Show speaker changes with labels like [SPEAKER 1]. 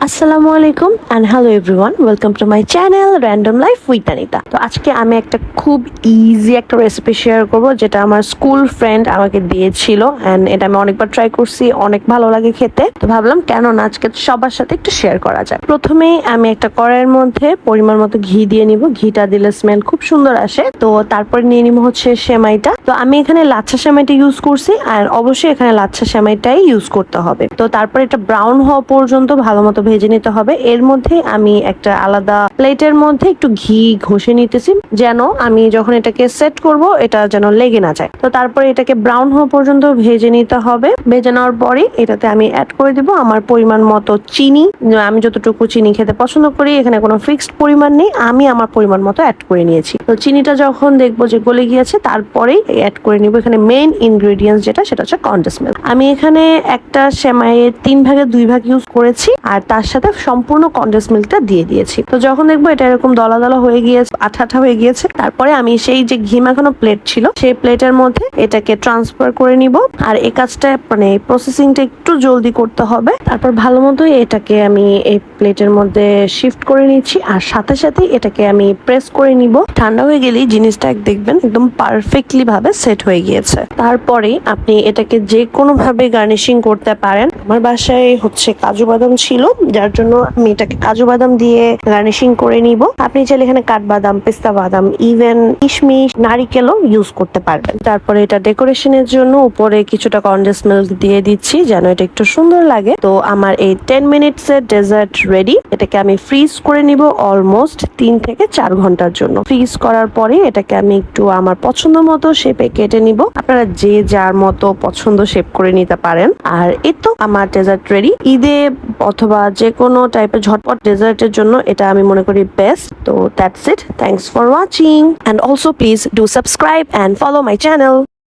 [SPEAKER 1] আসসালামু আলাইকুম and hello everyone, welcome to my channel random life with Anita. তো আজকে আমি একটা খুব ইজি একটা রেসিপি শেয়ার করব, যেটা আমার স্কুল ফ্রেন্ড আমাকে দিয়েছিল এন্ড এটা আমি অনেকবার ট্রাই করছি, অনেক ভালো লাগে খেতে। তো ভাবলাম কেন না আজকে সবার সাথে একটু শেয়ার করা যায়। প্রথমেই আমি একটা কড়াইয়ের মধ্যে পরিমাণ মতো ঘি দিয়ে নিব। ঘিটা দিলে স্মেল খুব সুন্দর আসে। তো তারপরে নিয়ে নিব হচ্ছে সেমাইটা। তো আমি এখানে লাচ্ছা সেমাইটা ইউজ করছি, আর অবশ্যই এখানে লাচ্ছা সেমাইটাই ইউজ করতে হবে। তো তারপরে এটা ব্রাউন হওয়া পর্যন্ত ভালো মতো ভেজে নিতে হবে। এর মধ্যে আমি একটা আলাদা প্লেটের মধ্যে একটু ঘি ঘষে নিতেছি, যেন আমি যখন এটাকে সেট করব এটা যেন লেগে না যায়। তো তারপরে এটাকে ব্রাউন হওয়া পর্যন্ত ভেজে নিতে হবে। ভেজে নেওয়ার পরে এটাতে আমি অ্যাড করে দিব আমার পরিমাণ মতো চিনি। আমি যতটুকু চিনি খেতে পছন্দ করি, এখানে কোনো ফিক্সড পরিমাণ নেই, আমি আমার পরিমাণ মতো অ্যাড করে নিয়েছি। তো চিনিটা যখন দেখবো যে গলে গিয়েছে, তারপরেই অ্যাড করে নিব এখানে মেইন ইনগ্রেডিয়েন্টস যেটা, সেটা হচ্ছে কনডেন্স মিল্ক। আমি এখানে একটা সেমাইয়ের 3/2 ভাগ ইউজ করেছি, আর তার সাথে সম্পূর্ণ কনডেন্স মিল্কটা দিয়ে দিয়েছি। তো যখন দেখবো এটা এরকম দলা দলা হয়ে গিয়েছে, আঠা আঠা হয়ে গিয়েছে, তারপরে আমি সেই যে ঘি মাখানো প্লেট ছিল, সেই প্লেটের মধ্যে এটাকে ট্রান্সফার করে নিব। আর এই কাজটা মানে প্রসেসিংটা একটু জলদি করতে হবে। তারপর ভালো মতো এটাকে আমি এই প্লেটের মধ্যে শিফট করে নিচ্ছি, আর সাথে সাথে এটাকে আমি প্রেস করে নিব। ঠান্ডা হয়ে গেলেই জিনিসটা দেখবেন একদম পারফেক্টলি ভাবে সেট হয়ে গিয়েছে। তারপরে আপনি এটাকে যে কোনো ভাবে গার্নিশিং করতে পারেন। আমার বাসায় হচ্ছে কাজু বাদাম ছিল, যার জন্য আমি এটাকে কাজু বাদাম দিয়ে গার্নিশিং করে নিব। আপনি চাইলে এখানে কাঠবাদাম, পেস্তা বাদাম, ইভেন কিশমিশ, নারিকেলও ইউজ করতে পারবেন। তারপরে এটা ডেকোরেশনের জন্য উপরে কিছুটা কনডেন্স মিল্ক দিয়ে দিচ্ছি, যেন এটা একটু সুন্দর লাগে। তো আমার এই 10 মিনিটস এর ডেজার্ট রেডি। এটাকে আমি ফ্রিজ করে নিব অলমোস্ট 3 থেকে 4 ঘন্টার জন্য। ফ্রিজ করার পরে এটাকে আমি একটু আমার পছন্দ মতো শেপে কেটে নিব। আপনারা যে যার মতো পছন্দ শেপ করে নিতে পারেন। আর এই তো আমার ডেজার্ট রেডি। ঈদে অথবা যে কোনো টাইপের ঝটপট ডেজার্টের জন্য এটা আমি মনে করি বেস্ট। তো that's it. Thanks for watching, and also please do subscribe and follow my channel.